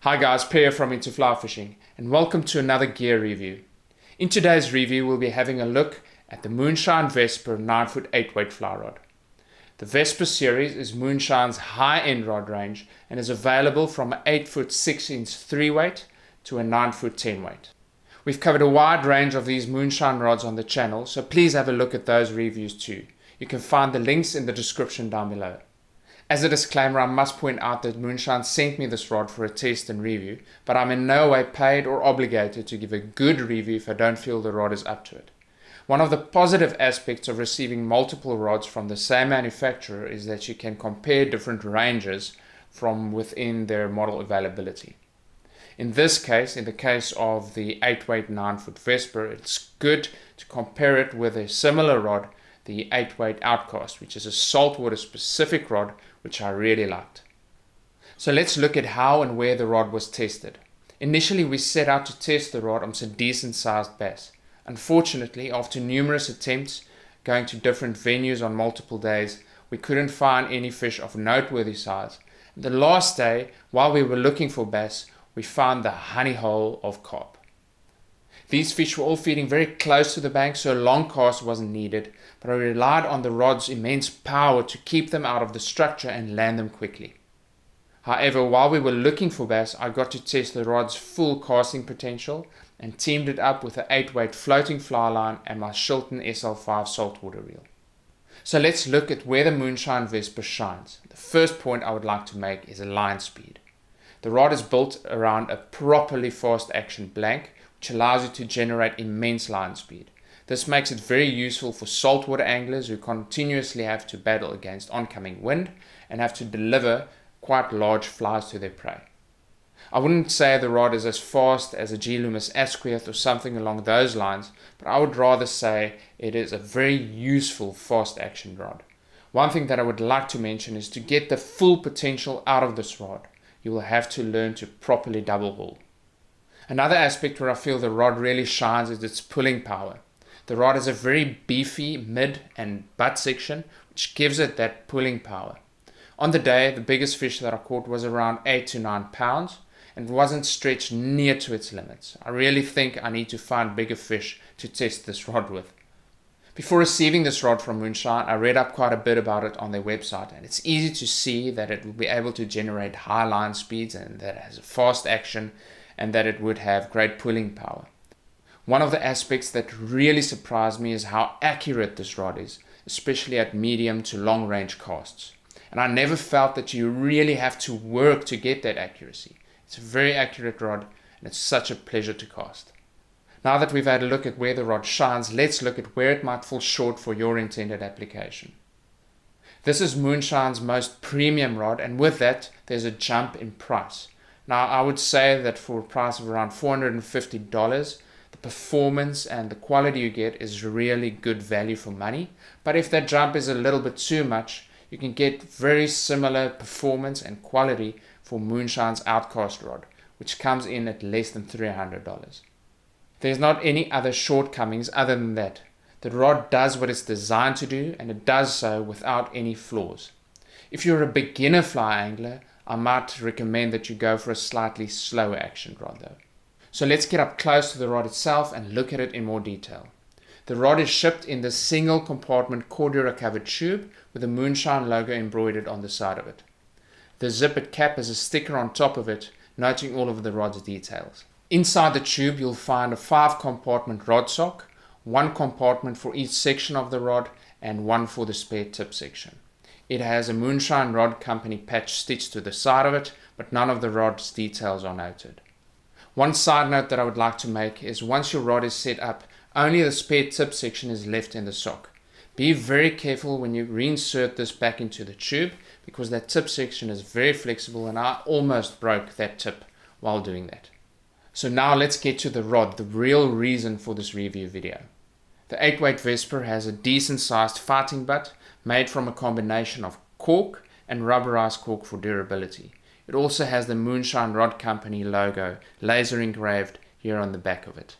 Hi guys, Pierre from Into Fly Fishing, and welcome to another gear review. In today's review we'll be having a look at the Moonshine Vesper 9-foot 8-weight fly rod. The Vesper series is Moonshine's high-end rod range and is available from an 8-foot 6-inch 3-weight to a 9-foot 10-weight. We've covered a wide range of these Moonshine rods on the channel, so please have a look at those reviews too. You can find the links in the description down below. As a disclaimer, I must point out that Moonshine sent me this rod for a test and review, but I'm in no way paid or obligated to give a good review if I don't feel the rod is up to it. One of the positive aspects of receiving multiple rods from the same manufacturer is that you can compare different ranges from within their model availability. In this case, in the case of the 8-weight 9-foot Vesper, it's good to compare it with a similar rod, the 8-weight Outcast, which is a saltwater specific rod which I really liked. So let's look at how and where the rod was tested. Initially we set out to test the rod on some decent sized bass. Unfortunately, after numerous attempts going to different venues on multiple days, we couldn't find any fish of noteworthy size. The last day, while we were looking for bass, we found the honey hole of carp. These fish were all feeding very close to the bank, so a long cast wasn't needed, but I relied on the rod's immense power to keep them out of the structure and land them quickly. However, while we were looking for bass, I got to test the rod's full casting potential and teamed it up with an 8-weight floating fly line and my Shilton SL5 saltwater reel. So let's look at where the Moonshine Vesper shines. The first point I would like to make is a line speed. The rod is built around a properly fast action blank, which allows you to generate immense line speed. This makes it very useful for saltwater anglers who continuously have to battle against oncoming wind and have to deliver quite large flies to their prey. I wouldn't say the rod is as fast as a G. Loomis Asquith or something along those lines, but I would rather say it is a very useful fast action rod. One thing that I would like to mention is to get the full potential out of this rod, you will have to learn to properly double haul. Another aspect where I feel the rod really shines is its pulling power. The rod has a very beefy mid and butt section, which gives it that pulling power. On the day, the biggest fish that I caught was around 8 to 9 pounds and wasn't stretched near to its limits. I really think I need to find bigger fish to test this rod with. Before receiving this rod from Moonshine, I read up quite a bit about it on their website, and it's easy to see that it will be able to generate high line speeds and that it has a fast action and that it would have great pulling power. One of the aspects that really surprised me is how accurate this rod is, especially at medium to long range casts. And I never felt that you really have to work to get that accuracy. It's a very accurate rod and it's such a pleasure to cast. Now that we've had a look at where the rod shines, let's look at where it might fall short for your intended application. This is Moonshine's most premium rod, and with that there's a jump in price. Now, I would say that for a price of around $450, the performance and the quality you get is really good value for money. But if that jump is a little bit too much, you can get very similar performance and quality for Moonshine's Outcast rod, which comes in at less than $300. There's not any other shortcomings other than that. The rod does what it's designed to do, and it does so without any flaws. If you're a beginner fly angler, I might recommend that you go for a slightly slower action rod though. So let's get up close to the rod itself and look at it in more detail. The rod is shipped in the single compartment Cordura covered tube with the Moonshine logo embroidered on the side of it. The zippered cap has a sticker on top of it noting all of the rod's details. Inside the tube you'll find a 5-compartment rod sock, 1 compartment for each section of the rod and 1 for the spare tip section. It has a Moonshine Rod Company patch stitched to the side of it, but none of the rod's details are noted. One side note that I would like to make is once your rod is set up, only the spare tip section is left in the sock. Be very careful when you reinsert this back into the tube because that tip section is very flexible and I almost broke that tip while doing that. So now let's get to the rod, the real reason for this review video. The 8-weight Vesper has a decent sized fighting butt made from a combination of cork and rubberized cork for durability. It also has the Moonshine Rod Company logo laser engraved here on the back of it.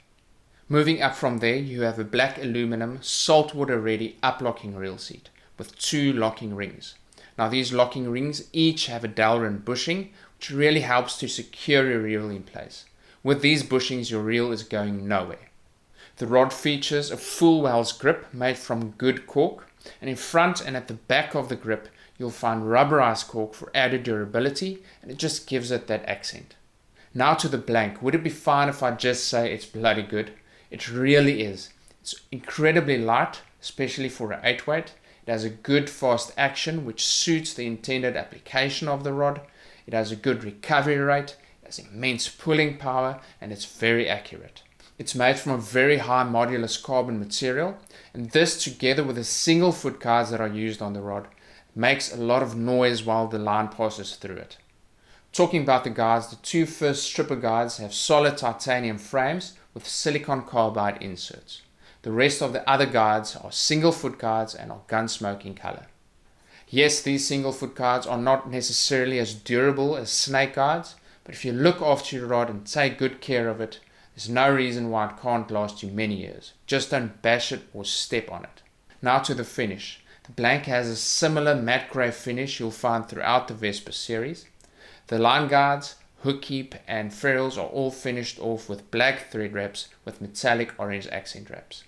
Moving up from there, you have a black aluminum saltwater ready uplocking reel seat with 2 locking rings. Now these locking rings each have a Delrin bushing which really helps to secure your reel in place. With these bushings, your reel is going nowhere. The rod features a full Wells grip made from good cork, and in front and at the back of the grip you'll find rubberized cork for added durability, and it just gives it that accent. Now to the blank. Would it be fine if I just say it's bloody good? It really is. It's incredibly light, especially for an 8-weight. It has a good fast action which suits the intended application of the rod. It has a good recovery rate, it has immense pulling power, and it's very accurate. It's made from a very high modulus carbon material, and this together with the single foot guides that are used on the rod makes a lot of noise while the line passes through it. Talking about the guides, the two first stripper guides have solid titanium frames with silicon carbide inserts. The rest of the other guides are single foot guides and are gun smoke in color. Yes, these single foot guides are not necessarily as durable as snake guides, but if you look after your rod and take good care of it, there's no reason why it can't last you many years. Just don't bash it or step on it. Now to the finish. The blank has a similar matte grey finish you'll find throughout the Vesper series. The line guides, hook keep and ferrules are all finished off with black thread wraps with metallic orange accent wraps.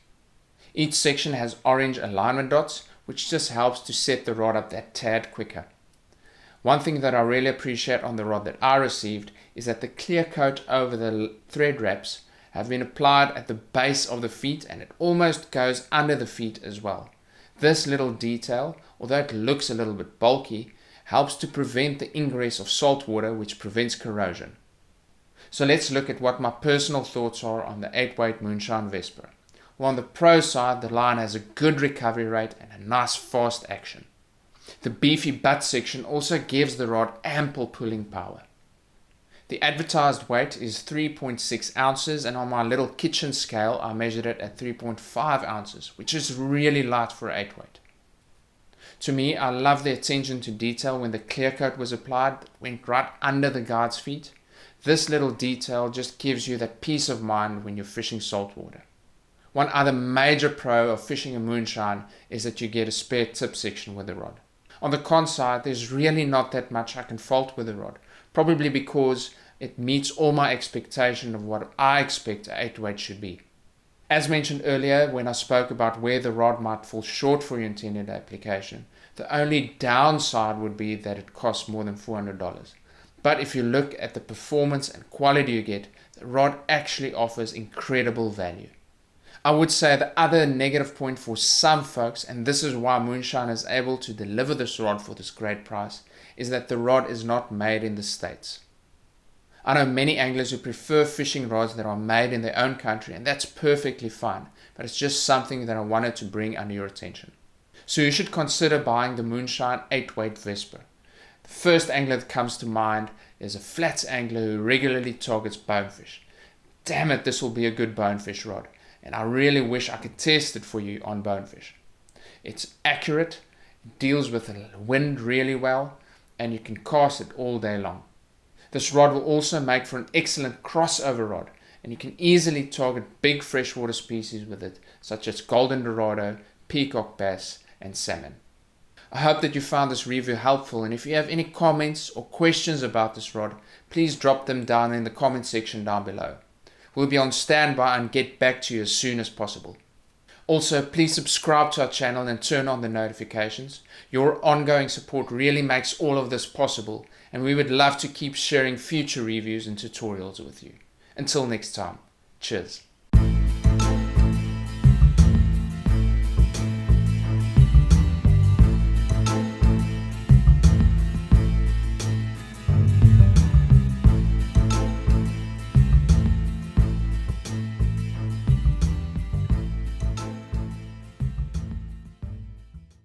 Each section has orange alignment dots, which just helps to set the rod up that tad quicker. One thing that I really appreciate on the rod that I received is that the clear coat over the thread wraps have been applied at the base of the feet, and it almost goes under the feet as well. This little detail, although it looks a little bit bulky, helps to prevent the ingress of salt water, which prevents corrosion. So let's look at what my personal thoughts are on the 8-weight Moonshine Vesper. Well, on the pro side, the line has a good recovery rate and a nice fast action. The beefy butt section also gives the rod ample pulling power. The advertised weight is 3.6 ounces, and on my little kitchen scale I measured it at 3.5 ounces, which is really light for an 8-weight. To me, I love the attention to detail when the clear coat was applied that went right under the guide's feet. This little detail just gives you that peace of mind when you're fishing saltwater. One other major pro of fishing a moonshine is that you get a spare tip section with the rod. On the con side, there's really not that much I can fault with the rod, probably because it meets all my expectation of what I expect an 8-weight should be. As mentioned earlier when I spoke about where the rod might fall short for your intended application, the only downside would be that it costs more than $400. But if you look at the performance and quality you get, the rod actually offers incredible value. I would say the other negative point for some folks, and this is why Moonshine is able to deliver this rod for this great price, is that the rod is not made in the States. I know many anglers who prefer fishing rods that are made in their own country, and that's perfectly fine, but it's just something that I wanted to bring under your attention. So you should consider buying the Moonshine 8-weight Vesper. The first angler that comes to mind is a flats angler who regularly targets bonefish. Damn it, this will be a good bonefish rod, and I really wish I could test it for you on bonefish. It's accurate, it deals with the wind really well, and you can cast it all day long. This rod will also make for an excellent crossover rod, and you can easily target big freshwater species with it, such as golden dorado, peacock bass, and salmon. I hope that you found this review helpful, and if you have any comments or questions about this rod, please drop them down in the comment section down below. We'll be on standby and get back to you as soon as possible. Also, please subscribe to our channel and turn on the notifications. Your ongoing support really makes all of this possible, and we would love to keep sharing future reviews and tutorials with you. Until next time, cheers.